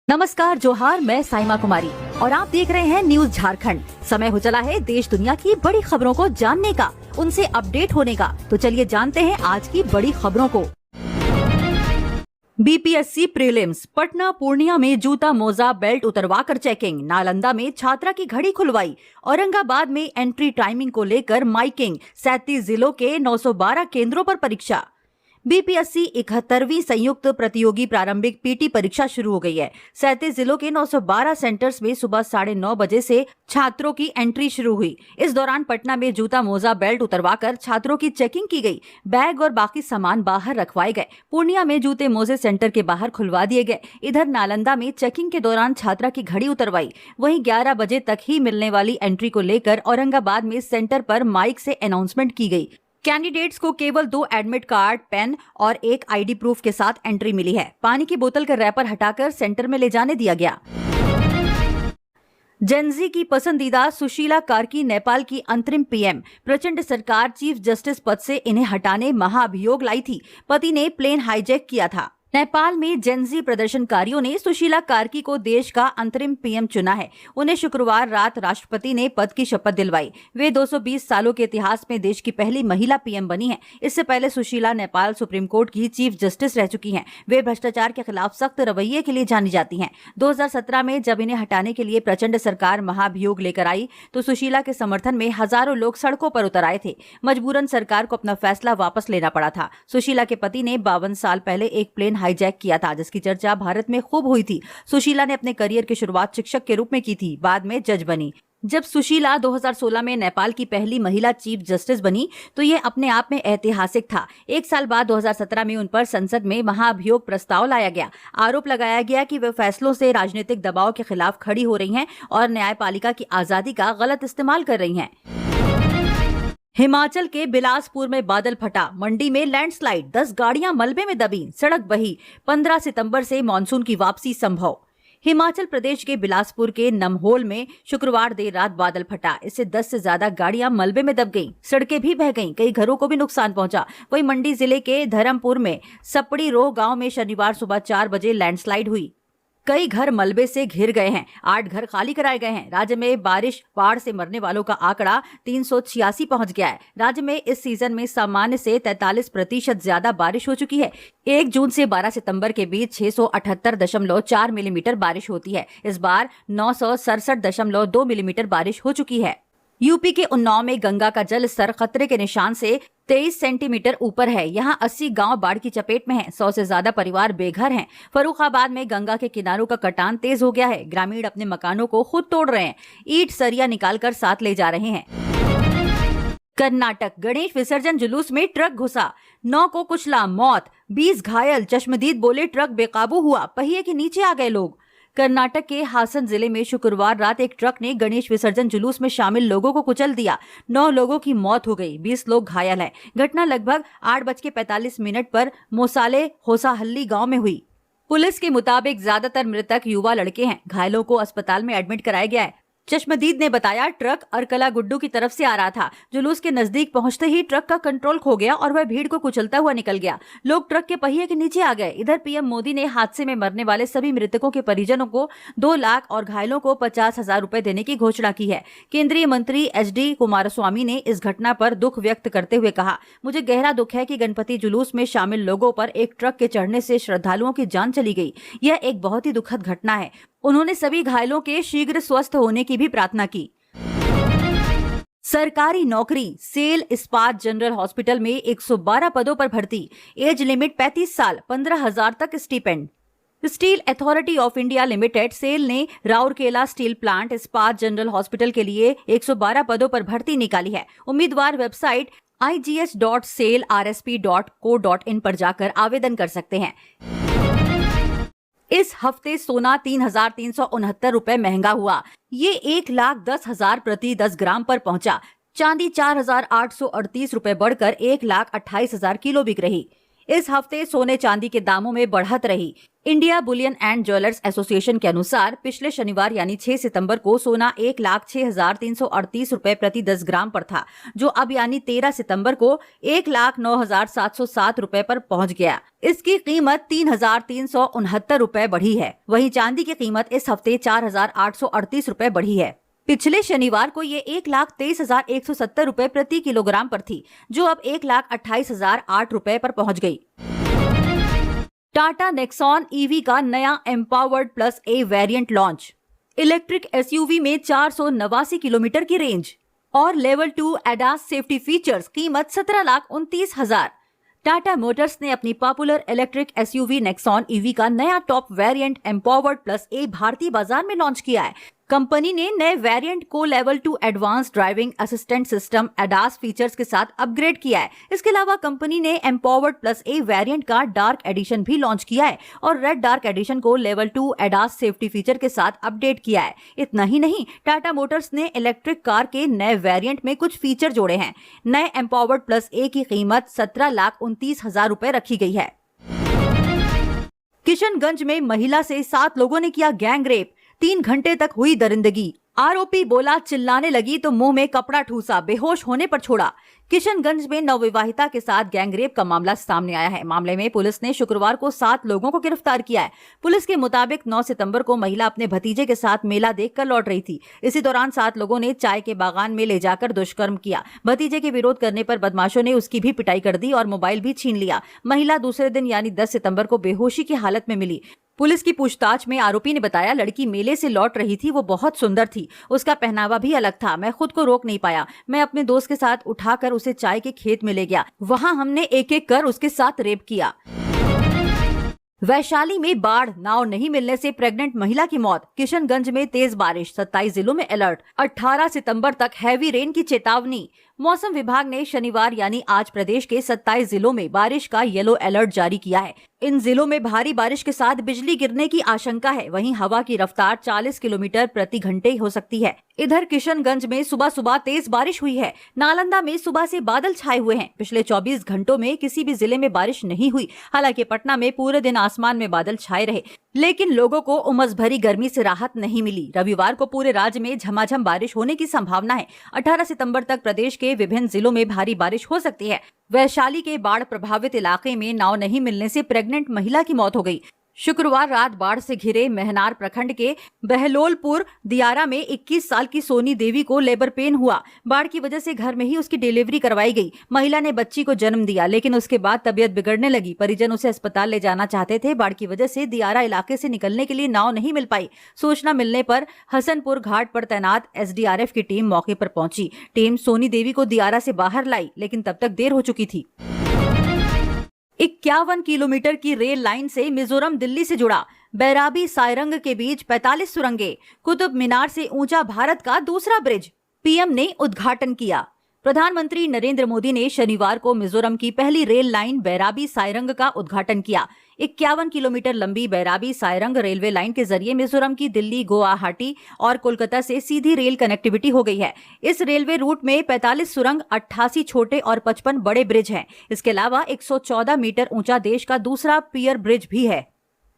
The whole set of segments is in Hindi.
नमस्कार, जोहार। मैं साइमा कुमारी और आप देख रहे हैं न्यूज झारखंड। समय हो चला है देश दुनिया की बड़ी खबरों को जानने का, उनसे अपडेट होने का। तो चलिए जानते हैं आज की बड़ी खबरों को। बीपीएससी प्रीलिम्स, पटना पूर्णिया में जूता मोजा बेल्ट उतरवाकर चेकिंग, नालंदा में छात्रा की घड़ी खुलवाई, औरंगाबाद में एंट्री टाइमिंग को लेकर माइकिंग, 37 जिलों के 912 केंद्रों पर परीक्षा। बीपीएससी 71वीं संयुक्त प्रतियोगी प्रारंभिक पीटी परीक्षा शुरू हो गई है। 37 जिलों के 912 सेंटर्स में सुबह 9:30 बजे से छात्रों की एंट्री शुरू हुई। इस दौरान पटना में जूता मोजा बेल्ट उतरवाकर छात्रों की चेकिंग की गई। बैग और बाकी सामान बाहर रखवाए गए। पूर्णिया में जूते मोजे सेंटर के बाहर खुलवा दिए गए। इधर नालंदा में चेकिंग के दौरान छात्रा की घड़ी उतरवाई। वहीं 11 बजे तक ही मिलने वाली एंट्री को लेकर औरंगाबाद में सेंटर पर माइक से अनाउंसमेंट की गई। कैंडिडेट्स को केवल 2 एडमिट कार्ड, पेन और 1 आईडी प्रूफ के साथ एंट्री मिली है। पानी की बोतल का रैपर हटाकर सेंटर में ले जाने दिया गया। जेनजी की पसंदीदा सुशीला कार्की नेपाल की अंतरिम पीएम। प्रचंड सरकार चीफ जस्टिस पद से इन्हें हटाने महाअभियोग लाई थी। पति ने प्लेन हाईजैक किया था। नेपाल में जेनजी प्रदर्शनकारियों ने सुशीला कार्की को देश का अंतरिम पीएम चुना है। उन्हें शुक्रवार रात राष्ट्रपति ने पद की शपथ दिलवाई। वे 220 सालों के इतिहास में देश की पहली महिला पीएम बनी हैं। इससे पहले सुशीला नेपाल सुप्रीम कोर्ट की चीफ जस्टिस रह चुकी हैं। वे भ्रष्टाचार के खिलाफ सख्त रवैये के लिए जानी जाती हैं। 2017 में जब इन्हें हटाने के लिए प्रचंड सरकार महाभियोग लेकर आई तो सुशीला के समर्थन में हजारों लोग सड़कों पर उतर आए थे। मजबूरन सरकार को अपना फैसला वापस लेना पड़ा था। सुशीला के पति ने 52 साल पहले एक प्लेन हाईजैक किया था, जिसकी चर्चा भारत में खूब हुई थी। सुशीला ने अपने करियर की शुरुआत शिक्षक के रूप में की थी, बाद में जज बनी। जब सुशीला 2016 में नेपाल की पहली महिला चीफ जस्टिस बनी तो ये अपने आप में ऐतिहासिक था। एक साल बाद 2017 में उन पर संसद में महाअभियोग प्रस्ताव लाया गया। आरोप लगाया गया कि वे फैसलों से राजनीतिक दबाव के खिलाफ खड़ी हो रही हैं और न्यायपालिका की आजादी का गलत इस्तेमाल कर रही हैं। हिमाचल के बिलासपुर में बादल फटा, मंडी में लैंडस्लाइड, 10 गाड़ियां मलबे में दबी, सड़क बही। 15 सितंबर से मानसून की वापसी संभव। हिमाचल प्रदेश के बिलासपुर के नमहोल में शुक्रवार देर रात बादल फटा। इससे 10 से ज्यादा गाड़ियां मलबे में दब गईं, सड़कें भी बह गईं, कई घरों को भी नुकसान पहुंचा। वहीं मंडी जिले के धर्मपुर में सपड़ी रोह गांव में शनिवार सुबह 4 बजे लैंडस्लाइड हुई। कई घर मलबे से घिर गए हैं, 8 घर खाली कराए गए हैं। राज्य में बारिश बाढ़ से मरने वालों का आंकड़ा 386 पहुंच गया है। राज्य में इस सीजन में सामान्य से 43% ज्यादा बारिश हो चुकी है। 1 जून से 12 सितंबर के बीच 678.4 मिलीमीटर बारिश होती है। इस बार 967.2 मिलीमीटर बारिश हो चुकी है। यूपी के उन्नाव में गंगा का जल स्तर खतरे के निशान से 23 सेंटीमीटर ऊपर है। यहां 80 गांव बाढ़ की चपेट में हैं। 100 से ज्यादा परिवार बेघर हैं। फर्रुखाबाद में गंगा के किनारों का कटान तेज हो गया है। ग्रामीण अपने मकानों को खुद तोड़ रहे हैं, ईंट सरिया निकालकर साथ ले जा रहे हैं। कर्नाटक, गणेश विसर्जन जुलूस में ट्रक घुसा, 9 को कुचला, मौत, 20 घायल। चश्मदीद बोले ट्रक बेकाबू हुआ, पहिए के नीचे आ गए लोग। कर्नाटक के हासन जिले में शुक्रवार रात एक ट्रक ने गणेश विसर्जन जुलूस में शामिल लोगों को कुचल दिया। 9 लोगों की मौत हो गई, 20 लोग घायल हैं। घटना लगभग 8:45 पर मोसाले होसाहल्ली गांव में हुई। पुलिस के मुताबिक ज्यादातर मृतक युवा लड़के हैं। घायलों को अस्पताल में एडमिट कराया गया है। चश्मदीद ने बताया ट्रक अरकला गुड्डू की तरफ से आ रहा था। जुलूस के नजदीक पहुंचते ही ट्रक का कंट्रोल खो गया और वह भीड़ को कुचलता हुआ निकल गया। लोग ट्रक के पहिए के नीचे आ गए। इधर पीएम मोदी ने हादसे में मरने वाले सभी मृतकों के परिजनों को 2 लाख और घायलों को 50,000 रुपए देने की घोषणा की है। केंद्रीय मंत्री एचडी कुमारस्वामी ने इस घटना पर दुख व्यक्त करते हुए कहा, मुझे गहरा दुख है कि गणपति जुलूस में शामिल लोगों पर एक ट्रक के चढ़ने से श्रद्धालुओं की जान चली गई। यह एक बहुत ही दुखद घटना है। उन्होंने सभी घायलों के शीघ्र स्वस्थ होने की भी प्रार्थना की। सरकारी नौकरी, सेल इस्पात जनरल हॉस्पिटल में 112 पदों पर भर्ती, एज लिमिट 35 साल, 15,000 तक stipend. Steel Authority of India Limited SAIL ने Rourkela steel plant Ispat general hospital के लिए 112 पदों पर भर्ती निकाली है। उम्मीदवार वेबसाइट igs.salersp.co.in पर जाकर आवेदन कर सकते हैं। इस हफ्ते सोना 3,369 रुपए महंगा हुआ। ये 1,10,000 प्रति 10 ग्राम पर पहुंचा। चांदी 4,838 रुपए बढ़कर 1,28,000 किलो बिक रही। इस हफ्ते सोने चांदी के दामों में बढ़त रही। India Boolean and jewellers association के अनुसार पिछले शनिवार यानी 6 सितंबर को सोना 1,06,338 रुपए प्रति 10 ग्राम पर था, जो अब यानी 13 सितंबर को 1,09,707 रुपए पर पहुंच गया। इसकी कीमत 3,369 रुपए बढ़ी है। वहीं चांदी की कीमत इस हफ्ते 4,838 रुपए बढ़ी है। पिछले शनिवार को ये 1,23,170 रुपए प्रति किलोग्राम पर थी, जो अब 1,28,008 रुपए पर पहुंच गई। टाटा नेक्सॉन ईवी का नया एम्पावर्ड प्लस ए वेरिएंट लॉन्च। इलेक्ट्रिक एसयूवी में 489 किलोमीटर की रेंज और लेवल 2 एडास सेफ्टी फीचर्स, कीमत 17,29,000। टाटा मोटर्स ने अपनी popular electric SUV Nexon EV का नया टॉप वेरिएंट एम्पावर्ड प्लस ए भारतीय बाजार में लॉन्च किया है। कंपनी ने नए वेरिएंट को level 2 advance driving assistant system ADAS features के साथ अपग्रेड किया है। इसके अलावा कंपनी ने एम्पावर्ड प्लस ए वेरिएंट का डार्क एडिशन भी लॉन्च किया है और रेड डार्क एडिशन को लेवल 2 एडास सेफ्टी फीचर के साथ अपडेट किया है। इतना ही नहीं, टाटा मोटर्स ने इलेक्ट्रिक कार के नए वेरिएंट में कुछ फीचर जोड़े हैं। नए एम्पावर्ड प्लस ए की कीमत 17,29,000 रुपए रखी गई है। किशनगंज में महिला से 7 लोगों ने किया गैंग रेप, 3 घंटे तक हुई दरिंदगी। आरोपी बोला, चिल्लाने लगी तो मुंह में कपड़ा ठूसा, बेहोश होने पर छोड़ा। किशनगंज में नवविवाहिता के साथ गैंगरेप का मामला सामने आया है। मामले में पुलिस ने शुक्रवार को 7 लोगों को गिरफ्तार किया है। पुलिस के मुताबिक 9 सितंबर को महिला अपने भतीजे के साथ मेला देखकर लौट रही थी। इसी दौरान 7 लोगों ने चाय के बागान में ले जाकर दुष्कर्म किया। भतीजे के विरोध करने पर बदमाशों ने उसकी भी पिटाई कर दी और मोबाइल भी छीन लिया। महिला दूसरे दिन यानी 10 सितंबर को बेहोशी की हालत में मिली। पुलिस की पूछताछ में आरोपी ने बताया, लड़की मेले से लौट रही थी, वो बहुत सुंदर थी, उसका पहनावा भी अलग था, मैं खुद को रोक नहीं पाया। मैं अपने दोस्त के साथ उठाकर उसे चाय के खेत में ले गया, वहां हमने एक एक कर उसके साथ रेप किया। वैशाली में बाढ़, नाव नहीं मिलने से प्रेग्नेंट महिला की मौत। किशनगंज में तेज बारिश, 27 जिलों में अलर्ट। 18 सितंबर तक हैवी रेन की चेतावनी। मौसम विभाग ने शनिवार यानी आज प्रदेश के 27 जिलों में बारिश का येलो अलर्ट जारी किया है। इन जिलों में भारी बारिश के साथ बिजली गिरने की आशंका है। वहीं हवा की रफ्तार 40 किलोमीटर प्रति घंटे हो सकती है। इधर किशनगंज में सुबह सुबह तेज बारिश हुई है। नालंदा में सुबह से बादल छाए हुए हैं। पिछले 24 घंटों में किसी भी जिले में बारिश नहीं हुई। हालांकि पटना में पूरे दिन आसमान में बादल छाए रहे, लेकिन लोगों को उमस भरी गर्मी से राहत नहीं मिली। रविवार को पूरे राज्य में झमाझम बारिश होने की संभावना है। 18 सितंबर तक प्रदेश के विभिन्न जिलों में भारी बारिश हो सकती है। वैशाली के बाढ़ प्रभावित इलाके में नाव नहीं मिलने से प्रेग्नेंट महिला की मौत हो गई। शुक्रवार रात बाढ़ से घिरे महनार प्रखंड के बहलोलपुर दियारा में 21 साल की सोनी देवी को लेबर पेन हुआ। बाढ़ की वजह से घर में ही उसकी डिलीवरी करवाई गई। महिला ने बच्ची को जन्म दिया, लेकिन उसके बाद तबीयत बिगड़ने लगी। परिजन उसे अस्पताल ले जाना चाहते थे। बाढ़ की वजह से दियारा इलाके से निकलने के लिए नाव नहीं मिल पाई। सूचना मिलने पर हसनपुर घाट पर तैनात एसडीआरएफ की टीम मौके पर पहुंची। टीम सोनी देवी को दियारा से बाहर लाई, लेकिन तब तक देर हो चुकी थी। 51 किलोमीटर की रेल लाइन से मिजोरम दिल्ली से जुड़ा। बैराबी सायरंग के बीच 45 सुरंगें। कुतुब मीनार से ऊंचा भारत का दूसरा ब्रिज। पीएम ने उद्घाटन किया। प्रधानमंत्री नरेंद्र मोदी ने शनिवार को मिजोरम की पहली रेल लाइन बैराबी सायरंग का उद्घाटन किया। 51 किलोमीटर लंबी बैराबी सायरंग रेलवे लाइन के जरिए मिजोरम की दिल्ली, गुवाहाटी और कोलकाता से सीधी रेल कनेक्टिविटी हो गई है। इस रेलवे रूट में 45 सुरंग, 88 छोटे और 55 बड़े ब्रिज हैं। इसके अलावा 114 मीटर ऊंचा देश का दूसरा पियर ब्रिज भी है,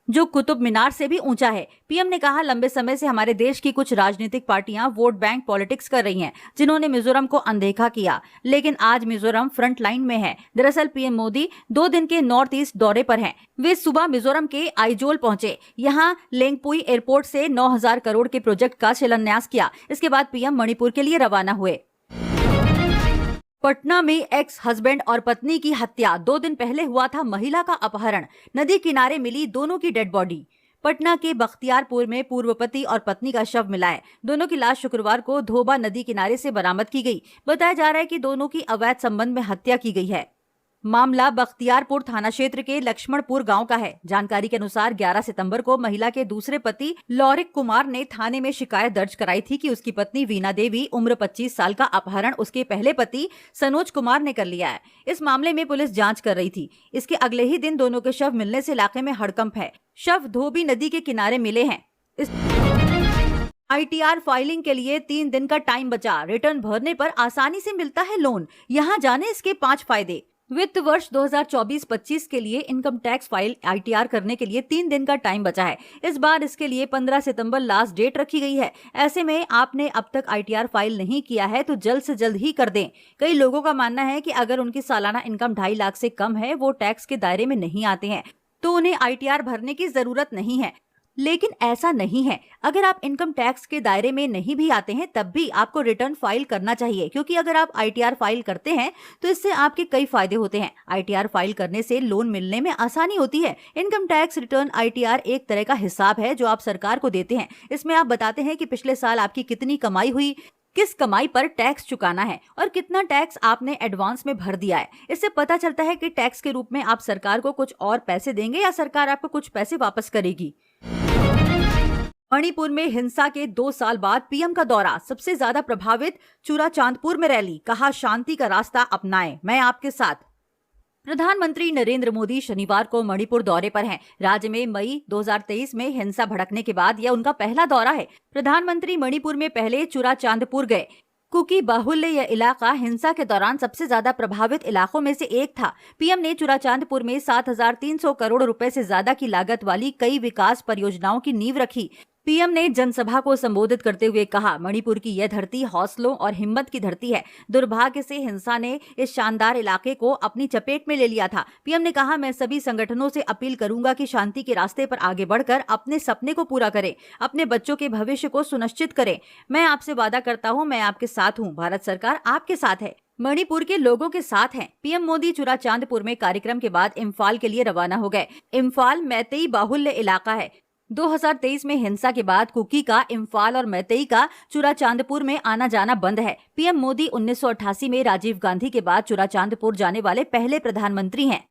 जो कुतुब मीनार से भी ऊंचा है। पीएम ने कहा, लंबे समय से हमारे देश की कुछ राजनीतिक पार्टियां वोट बैंक पॉलिटिक्स कर रही हैं, जिन्होंने मिजोरम को अनदेखा किया, लेकिन आज मिजोरम फ्रंट लाइन में है। दरअसल पीएम मोदी 2 दिन के नॉर्थ ईस्ट दौरे पर हैं। वे सुबह मिजोरम के आइजोल पहुंचे। यहां लेंगपुई एयरपोर्ट से 9,000 करोड़ के प्रोजेक्ट का शिलान्यास किया। इसके बाद पीएम मणिपुर के लिए रवाना हुए। पटना में एक्स हस्बैंड और पत्नी की हत्या। 2 दिन पहले हुआ था महिला का अपहरण। नदी किनारे मिली दोनों की डेड बॉडी। पटना के बख्तियारपुर में पूर्व पति और पत्नी का शव मिला है। दोनों की लाश शुक्रवार को धोबा नदी किनारे से बरामद की गई। बताया जा रहा है कि दोनों की अवैध संबंध में हत्या की गई है। मामला बख्तियारपुर थाना क्षेत्र के लक्ष्मणपुर गांव का है। जानकारी के अनुसार 11 सितंबर को महिला के दूसरे पति लौरिक कुमार ने थाने में शिकायत दर्ज कराई थी कि उसकी पत्नी वीना देवी उम्र 25 साल का अपहरण उसके पहले पति सनोज कुमार ने कर लिया है। इस मामले में पुलिस जांच कर रही थी। इसके अगले ही दिन दोनों के शव मिलने से इलाके में हड़कंप है। शव धोबी नदी के किनारे मिले हैं। ITR फाइलिंग के लिए 3 दिन का टाइम बचा। रिटर्न भरने पर आसानी से मिलता है लोन। यहाँ जाने इसके 5 फायदे। वित्त वर्ष 2024-25 के लिए इनकम टैक्स फाइल ITR करने के लिए 3 दिन का टाइम बचा है। इस बार इसके लिए 15 सितंबर लास्ट डेट रखी गई है। ऐसे में आपने अब तक ITR फाइल नहीं किया है तो जल्द से जल्द ही कर दें। कई लोगों का मानना है कि अगर उनकी सालाना इनकम 2.5 लाख से कम है, वो टैक्स के दायरे में नहीं आते हैं, तो उन्हें ITR भरने की जरूरत नहीं है। लेकिन ऐसा नहीं है। अगर आप इनकम टैक्स के दायरे में नहीं भी आते हैं तब भी आपको रिटर्न फाइल करना चाहिए, क्योंकि अगर आप ITR फाइल करते हैं तो इससे आपके कई फायदे होते हैं। ITR फाइल करने से लोन मिलने में आसानी होती है। इनकम टैक्स रिटर्न ITR एक तरह का हिसाब है जो आप सरकार को देते हैं। इसमें आप बताते हैं कि पिछले साल आपकी कितनी कमाई हुई, किस कमाई पर टैक्स चुकाना है और कितना टैक्स आपने एडवांस में भर दिया है। इससे पता चलता है कि टैक्स के रूप में आप सरकार को कुछ और पैसे देंगे या सरकार आपको कुछ पैसे वापस करेगी। मणिपुर में हिंसा के 2 साल बाद पीएम का दौरा, सबसे ज्यादा प्रभावित चूराचांदपुर में रैली, कहा शांति का रास्ता अपनाएं, मैं आपके साथ। प्रधानमंत्री नरेंद्र मोदी शनिवार को मणिपुर दौरे पर हैं। राज्य में मई 2023 में हिंसा भड़कने के बाद यह उनका पहला दौरा है। प्रधानमंत्री मणिपुर में पहले चूराचांदपुर गए। कुकी बाहुल्य यह इलाका हिंसा के दौरान सबसे ज्यादा प्रभावित इलाकों में से एक था। पीएम ने चूराचांदपुर में 7,300 करोड़ रुपए से ज्यादा की लागत वाली कई विकास परियोजनाओं की नींव रखी। पीएम ने जनसभा को संबोधित करते हुए कहा, मणिपुर की यह धरती हौसलों और हिम्मत की धरती है। दुर्भाग्य से हिंसा ने इस शानदार इलाके को अपनी चपेट में ले लिया था। पीएम ने कहा, मैं सभी संगठनों से अपील करूंगा कि शांति के रास्ते पर आगे बढ़कर अपने सपने को पूरा करें, अपने बच्चों के भविष्य को सुनिश्चित करें। मैं आपसे वादा करता हूं, मैं आपके साथ हूं। भारत सरकार आपके साथ है, मणिपुर के लोगों के साथ हैं। पीएम मोदी चूराचांदपुर में कार्यक्रम के बाद इम्फाल के लिए रवाना हो गए। इम्फाल मैतेई बाहुल्य इलाका है। 2023 में हिंसा के बाद कुकी का, इम्फाल और मैतेई का चूराचांदपुर में आना जाना बंद है। पीएम मोदी 1988 में राजीव गांधी के बाद चूराचांदपुर जाने वाले पहले प्रधानमंत्री हैं।